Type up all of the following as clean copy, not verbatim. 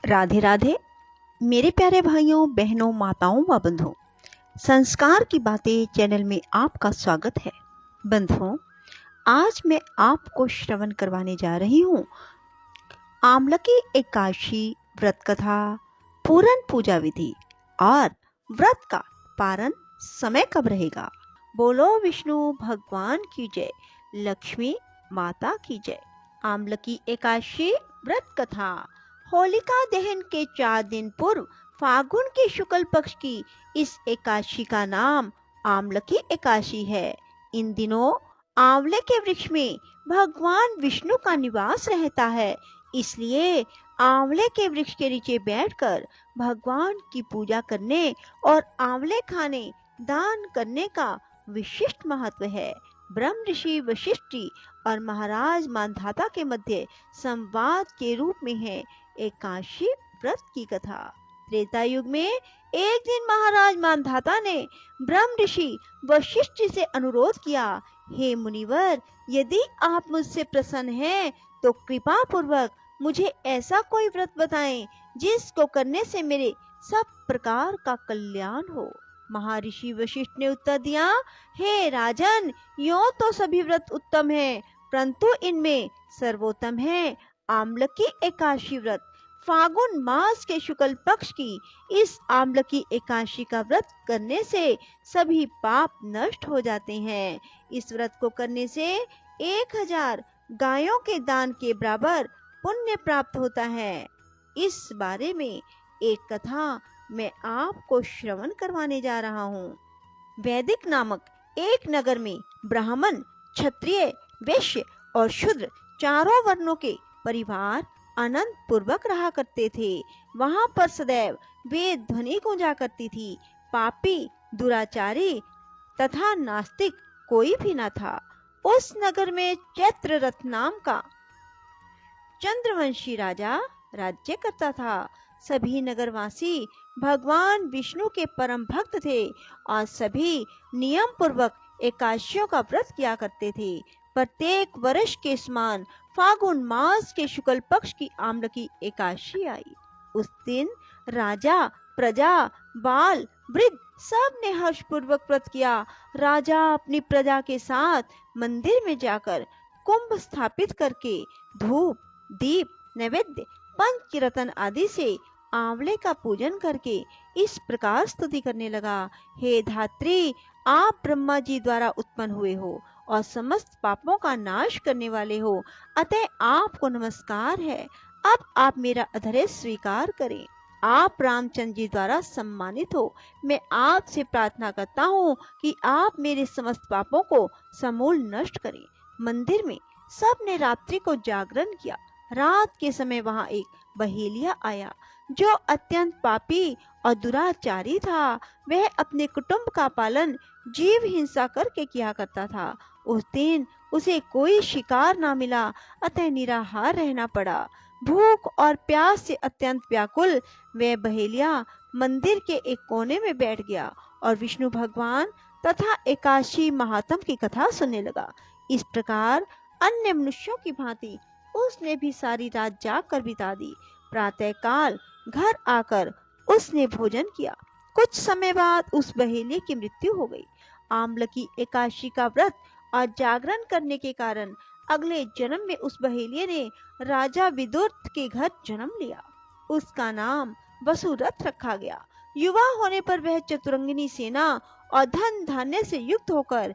राधे राधे मेरे प्यारे भाइयों बहनों माताओं व बंधुओं, संस्कार की बातें चैनल में आपका स्वागत है। बंधुओं, आज मैं आपको श्रवण करवाने जा रही हूँ आमलकी एकादशी व्रत कथा, पूरन पूजा विधि और व्रत का पारण समय कब रहेगा। बोलो विष्णु भगवान की जय, लक्ष्मी माता की जय। आमलकी एकादशी व्रत कथा। होलिका दहन के 4 दिन पूर्व फागुन के शुक्ल पक्ष की इस एकादशी का नाम आमलकी एकादशी है। इन दिनों आंवले के वृक्ष में भगवान विष्णु का निवास रहता है, इसलिए आंवले के वृक्ष के नीचे बैठकर भगवान की पूजा करने और आंवले खाने दान करने का विशिष्ट महत्व है। ब्रह्म ऋषि वशिष्ठ और महाराज मानधाता के मध्य संवाद के रूप में है एकादशी व्रत की कथा। त्रेता युग में एक दिन महाराज मानधाता ने ब्रह्म ऋषि वशिष्ठ से अनुरोध किया, हे मुनिवर, यदि आप मुझसे प्रसन्न हैं तो कृपा पूर्वक मुझे ऐसा कोई व्रत बताएं जिसको करने से मेरे सब प्रकार का कल्याण हो। महर्षि वशिष्ठ ने उत्तर दिया, हे राजन, यो तो सभी व्रत उत्तम हैं, परंतु इनमें सर्वोत्तम है आमलकी एकादशी व्रत। फागुन मास के शुक्ल पक्ष की इस आमलकी एकादशी का व्रत करने से सभी पाप नष्ट हो जाते हैं। इस व्रत को करने से 1000 गायों के दान के बराबर पुण्य प्राप्त होता है। इस बारे में एक कथा मैं आपको श्रवण करवाने जा रहा हूँ। वैदिक नामक एक नगर में ब्राह्मण, क्षत्रिय, वैश्य और शूद्र चारों वर्णों के परिवार आनंद पूर्वक रहा करते थे। वहां पर सदैव वेद ध्वनि गूंजा करती थी। पापी, दुराचारी तथा नास्तिक कोई भी न था। उस नगर में चैत्ररथ नाम का चंद्रवंशी राजा राज्य करता था। सभी नगरवासी भगवान विष्णु के परम भक्त थे और सभी नियम पूर्वक एकादशियों का व्रत किया करते थे। प्रत्येक वर्ष के समान फागुन मास के शुक्ल पक्ष की आमलकी एकादशी आई। उस दिन राजा, प्रजा, बाल, वृद्ध सब ने हर्षपूर्वक व्रत किया। राजा अपनी प्रजा के साथ मंदिर में जाकर कुंभ स्थापित करके धूप, दीप, नैवेद्य, पंचरत्न आदि से आंवले का पूजन करके इस प्रकार स्तुति करने लगा, हे धात्री, आप ब्रह्मा जी द्वारा उत्पन्न हुए हो और समस्त पापों का नाश करने वाले हो, अतः आपको नमस्कार है। अब आप मेरा अधर्य स्वीकार करें। आप रामचंद्र जी द्वारा सम्मानित हो। मैं आपसे प्रार्थना करता हूँ कि आप मेरे समस्त पापों को समूल नष्ट करें। मंदिर में सब ने रात्रि को जागरण किया। रात के समय वहां एक बहेलिया आया जो अत्यंत पापी और दुराचारी था। वह अपने कुटुंब का पालन जीव हिंसा करके किया करता था। उस दिन उसे कोई शिकार ना मिला, अतः निराहार रहना पड़ा। भूख और प्यास से अत्यंत व्याकुल वह बहेलिया मंदिर के एक कोने में बैठ गया और विष्णु भगवान तथा एकादशी महात्म की कथा सुनने लगा। इस प्रकार अन्य मनुष्यों की भांति उसने भी सारी रात जाग कर बिता दी। प्रातः काल घर आकर उसने भोजन किया। कुछ समय बाद उस बहेलिये की मृत्यु हो गई। आमलकी एकादशी का व्रत और जागरण करने के कारण अगले जन्म में उस बहेलिये ने राजा विदुर के घर जन्म लिया। उसका नाम वसुरथ रखा गया। युवा होने पर वह चतुरंगिनी सेना और धन धान्य से युक्त होकर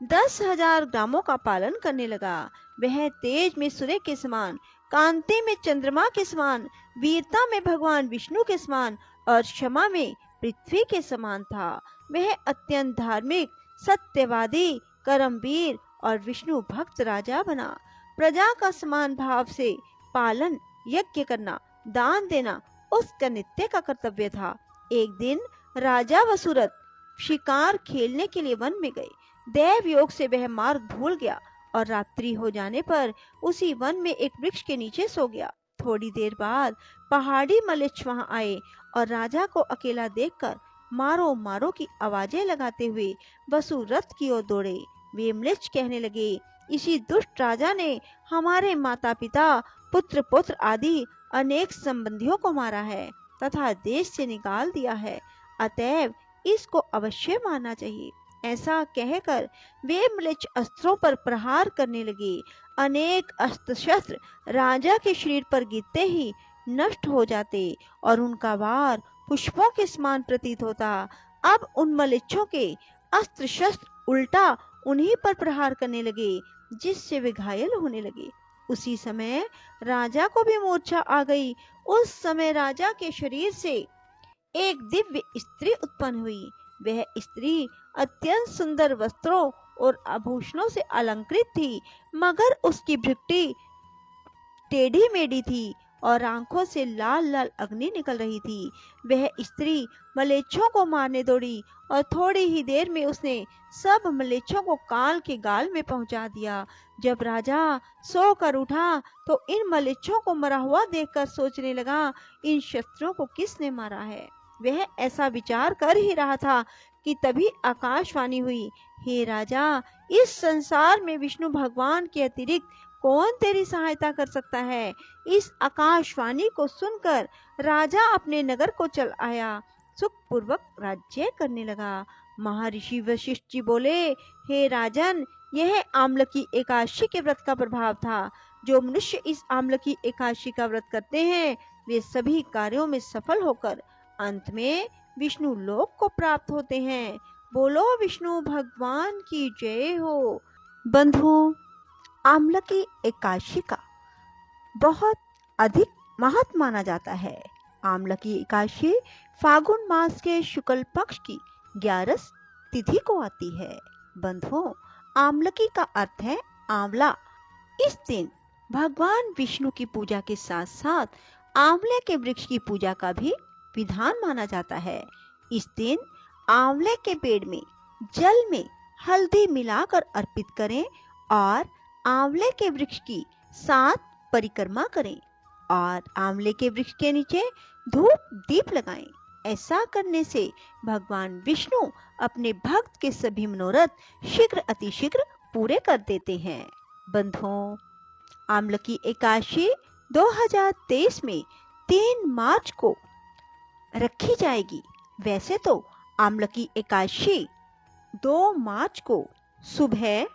10,000 ग्रामों का पालन करने लगा। वह तेज में सूर्य के समान, कांति में चंद्रमा के समान, वीरता में भगवान विष्णु के समान और क्षमा में पृथ्वी के समान था। वह अत्यंत धार्मिक, सत्यवादी, कर्मवीर और विष्णु भक्त राजा बना। प्रजा का समान भाव से पालन, यज्ञ करना, दान देना उसका नित्य का कर्तव्य था। एक दिन राजा वसुरथ शिकार खेलने के लिए वन में गए। देव योग से वह मार्ग भूल गया और रात्रि हो जाने पर उसी वन में एक वृक्ष के नीचे सो गया। थोड़ी देर बाद पहाड़ी मलेच्छ वहां आए और राजा को अकेला देखकर मारो मारो की आवाजें लगाते हुए वसुरथ की ओर दौड़े। वे मलेच्छ कहने लगे, इसी दुष्ट राजा ने हमारे माता पिता, पुत्र पुत्र आदि अनेक संबंधियों को मारा है तथा देश से निकाल दिया है, अतएव इसको अवश्य मारना चाहिए। ऐसा कहकर वे म्लेच्छ अस्त्रों पर प्रहार करने लगे। अनेक अस्त्र शस्त्र राजा के शरीर पर गिरते ही नष्ट हो जाते और उनका वार पुष्पों के समान प्रतीत होता। अब उन मलेच्छों के अस्त्र शस्त्र उल्टा उन्हीं पर प्रहार करने लगे, जिससे वे घायल होने लगे। उसी समय राजा को भी मूर्छा आ गई। उस समय राजा के शरीर से एक दिव्य स्त्री उत्पन्न हुई। वह स्त्री अत्यंत सुंदर वस्त्रों और आभूषणों से अलंकृत थी, मगर उसकी भृकुटी टेढ़ी मेढ़ी थी और आंखों से लाल लाल अग्नि निकल रही थी। वह स्त्री मलेच्छों को मारने दौड़ी और थोड़ी ही देर में उसने सब मलेच्छों को काल के गाल में पहुंचा दिया। जब राजा सोकर उठा तो इन मलेच्छों को मरा हुआ देखकर सोचने लगा, इन शस्त्रों को किसने मारा है। वह ऐसा विचार कर ही रहा था कि तभी आकाशवाणी हुई, हे राजा, इस संसार में विष्णु भगवान के अतिरिक्त कौन तेरी सहायता कर सकता है। इस आकाशवाणी को सुनकर राजा अपने नगर को चल आया, सुखपूर्वक राज्य करने लगा। महर्षि वशिष्ठ जी बोले, हे राजन, यह आम्लकी एकादशी के व्रत का प्रभाव था। जो मनुष्य इस आम्लकी एकादशी का व्रत करते हैं, वे सभी कार्यों में सफल होकर अंत में विष्णु लोक को प्राप्त होते हैं। बोलो विष्णु भगवान की जय हो। बंधुओं, आम्लकी एकादशी का बहुत अधिक महत्व माना जाता है। आम्लकी एकादशी फागुन मास के शुक्ल पक्ष की 11 तिथि को आती है। बंधुओं, आम्लकी का अर्थ है आंवला। इस दिन भगवान विष्णु की पूजा के साथ साथ आंवले के वृक्ष की पूजा का भी विधान माना जाता है। इस दिन आंवले के पेड़ में जल में हल्दी मिलाकर अर्पित करें और आंवले के वृक्ष की 7 परिक्रमा करें और आंवले के वृक्ष के नीचे धूप दीप लगाएं। ऐसा करने से भगवान विष्णु अपने भक्त के सभी मनोरथ शीघ्र अतिशीघ्र पूरे कर देते हैं। बंधुओं, आम्लकी एकादशी 2023 में 3 मार्च को रखी जाएगी। वैसे तो आम्लकी एकादशी 2 मार्च को सुबह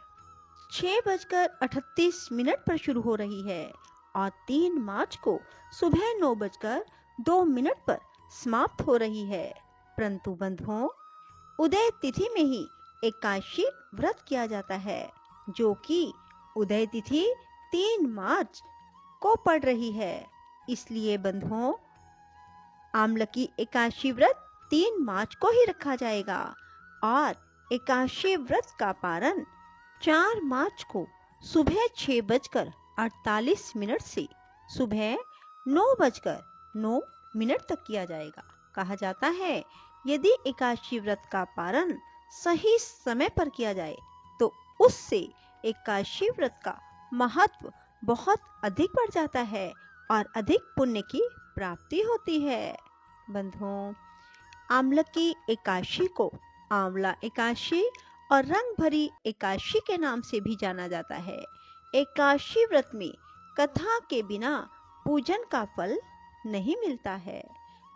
6:38 पर शुरू हो रही है और 3 मार्च को सुबह 9:02 पर समाप्त हो रही है। परंतु बंधुओं, उदय तिथि में ही एकादशी व्रत किया जाता है, जो कि उदय तिथि 3 मार्च को पड़ रही है। इसलिए बंधुओं, आम्लकी एकादशी व्रत 3 मार्च को ही रखा जाएगा और एकादशी व्रत का पारण 4 मार्च को सुबह 6:48 से सुबह 9:09 तक किया जाएगा। कहा जाता है, यदि एकादशी व्रत का पारण सही समय पर किया जाए तो उससे एकादशी व्रत का महत्व बहुत अधिक बढ़ जाता है और अधिक पुण्य की प्राप्ति होती है। बंधुओं, आम्लकी एकादशी को आंवला एकादशी और रंग भरी एकादशी के नाम से भी जाना जाता है। एकादशी व्रत में कथा के बिना पूजन का फल नहीं मिलता है।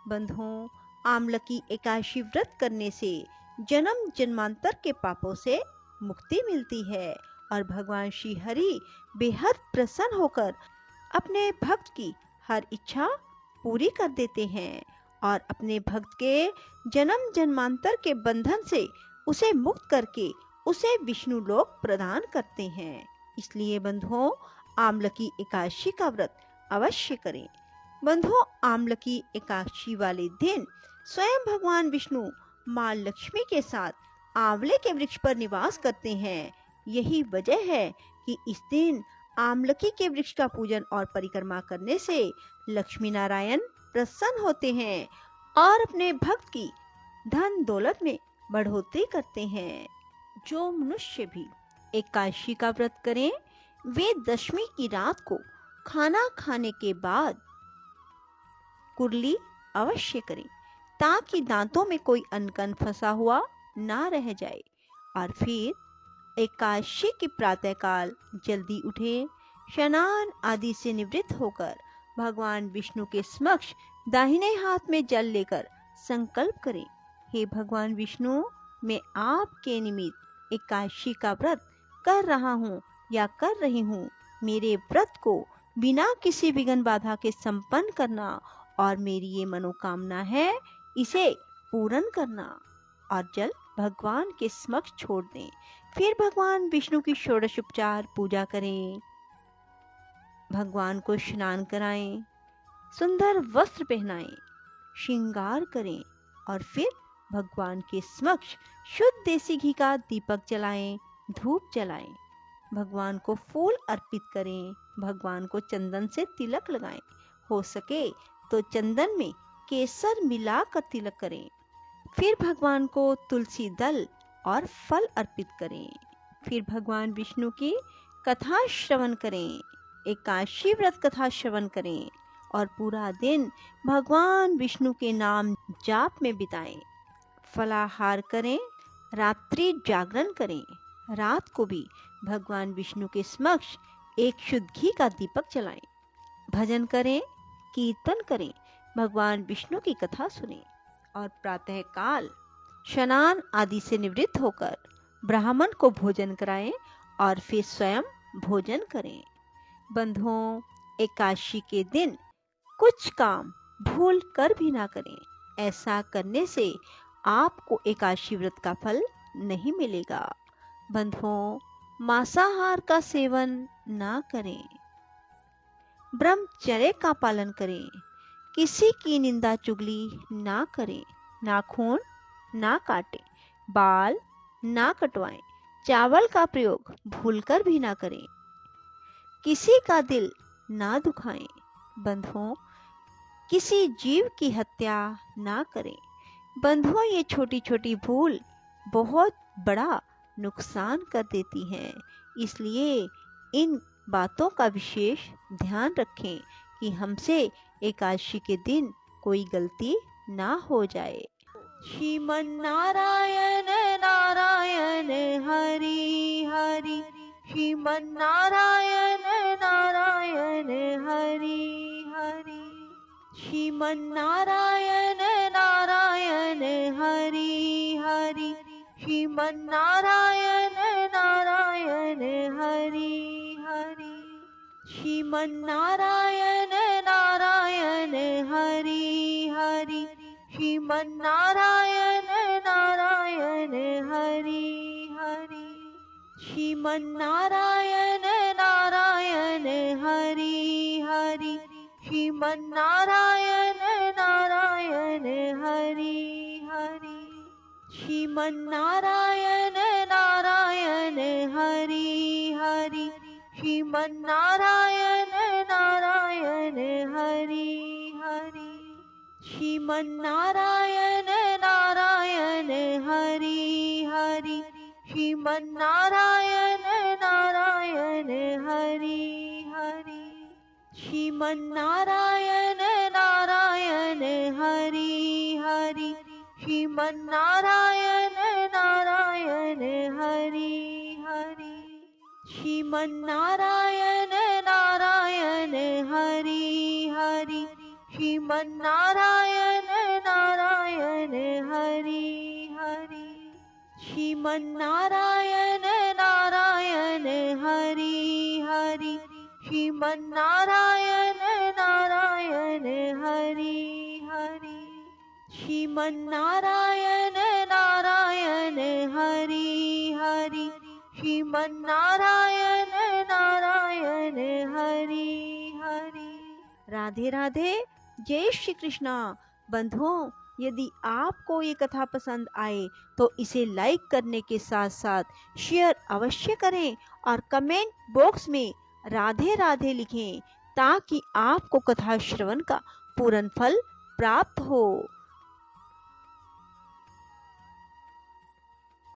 बंधुओं, आम्लकी एकादशी व्रत करने से जन्म जन्मांतर के पापों से मुक्ति मिलती है और भगवान श्री हरि बेहद प्रसन्न होकर अपने भक्त की हर इच्छा पूरी कर देते हैं और अपने भक्त के जन्म जन्मांतर के बंधन से उसे मुक्त करके उसे विष्णु लोक प्रदान करते हैं। इसलिए बंधुओं, आम्लकी एकादशी का व्रत अवश्य करें। बंधुओं, आम्लकी एकादशी वाले दिन स्वयं भगवान विष्णु मां लक्ष्मी के साथ आंवले के वृक्ष पर निवास करते हैं। यही वजह है कि इस दिन आम्लकी के वृक्ष का पूजन और परिक्रमा करने से लक्ष्मी नारायण प्रसन्न होते हैं और अपने भक्त की धन दौलत में बढ़ोतरी करते हैं। जो मनुष्य भी एकादशी का व्रत करें, वे दशमी की रात को खाना खाने के बाद कुरली अवश्य करें, ताकि दांतों में कोई अनकन फंसा हुआ ना रह जाए। और फिर एकादशी की प्रातःकाल जल्दी उठें, स्नान आदि से निवृत्त होकर भगवान विष्णु के समक्ष दाहिने हाथ में जल लेकर संकल्प करें, हे भगवान विष्णु, मैं आपके निमित्त एकादशी का व्रत कर रहा हूँ या कर रही हूँ। मेरे व्रत को बिना किसी विघ्न बाधा के संपन्न करना और मेरी ये मनोकामना है, इसे पूर्ण करना। और जल भगवान के समक्ष छोड़ दें। फिर भगवान विष्णु की षोडशोपचार पूजा करें, भगवान को स्नान कराएं, सुंदर वस्त्र पहनाएं, श्रृंगार करें और फिर भगवान के समक्ष शुद्ध देसी घी का दीपक जलाएं, धूप जलाएं, भगवान को फूल अर्पित करें, भगवान को चंदन से तिलक लगाएं, हो सके तो चंदन में केसर मिलाकर तिलक करें। फिर भगवान को तुलसी दल और फल अर्पित करें। फिर भगवान विष्णु की कथा श्रवण करें, एकादशी व्रत कथा श्रवण करें और पूरा दिन भगवान विष्णु के नाम जाप में बिताएं। फलाहार करें, रात्रि जागरण करें। रात को भी भगवान विष्णु के समक्ष एक शुद्ध घी का दीपक जलाएं, भजन करें, कीर्तन करें, भगवान विष्णु की कथा सुनें और प्रातः काल स्नान आदि से निवृत्त होकर ब्राह्मण को भोजन कराएं और फिर स्वयं भोजन करें। बंधुओं, एकादशी के दिन कुछ काम भूल कर भी ना करें। ऐसा करने से आपको एकादशी व्रत का फल नहीं मिलेगा। बंधुओं, मांसाहार का सेवन ना करें, ब्रह्मचर्य का पालन करें, किसी की निंदा चुगली ना करें, नाखून ना काटें, बाल ना कटवाएं, चावल का प्रयोग भूलकर भी ना करें, किसी का दिल ना दुखाएं। बंधुओं, किसी जीव की हत्या ना करें। बंधुओं, ये छोटी छोटी भूल बहुत बड़ा नुकसान कर देती हैं, इसलिए इन बातों का विशेष ध्यान रखें कि हमसे एकादशी के दिन कोई गलती ना हो जाए। श्रीमन नारायण नारायण हरि हरि, श्रीमन नारायण नारायण हरि हरि, श्रीमन नारायण नारायण हरि हरि, श्रीमन नारायण नारायण हरि हरि, श्रीमन नारायण नारायण हरि हरि, श्रीमन नारायण नारायण हरि हरि, श्रीमन नारायण नारायण हरि हरि, श्रीमन नारायण नारायण हरि हरि, श्रीमन नारायण नारायण हरि हरि, श्रीमन नारायण नारायण हरि हरि, श्रीमन नारायण नारायण हरि हरि, श्रीमन नारायण नारायण हरि हरि, श्रीमन नारायण नारायण हरि हरि, श्रीमन नारायण नारायण हरि हरि, श्रीमन नारायण नारायण हरि हरि, श्रीमन नारायण नारायण हरि हरि, श्रीमन नारायण नारायण हरि हरि, श्रीमन नारायण नारायण हरि हरि, श्रीमन नारायण नारायण हरि हरि, श्रीमन नारायण नारायण हरि हरि। राधे राधे, जय श्री कृष्णा। बंधुओं, यदि आपको ये कथा पसंद आए तो इसे लाइक करने के साथ साथ शेयर अवश्य करें और कमेंट बॉक्स में राधे राधे लिखें ताकि आपको कथा श्रवण का पूर्ण फल प्राप्त हो।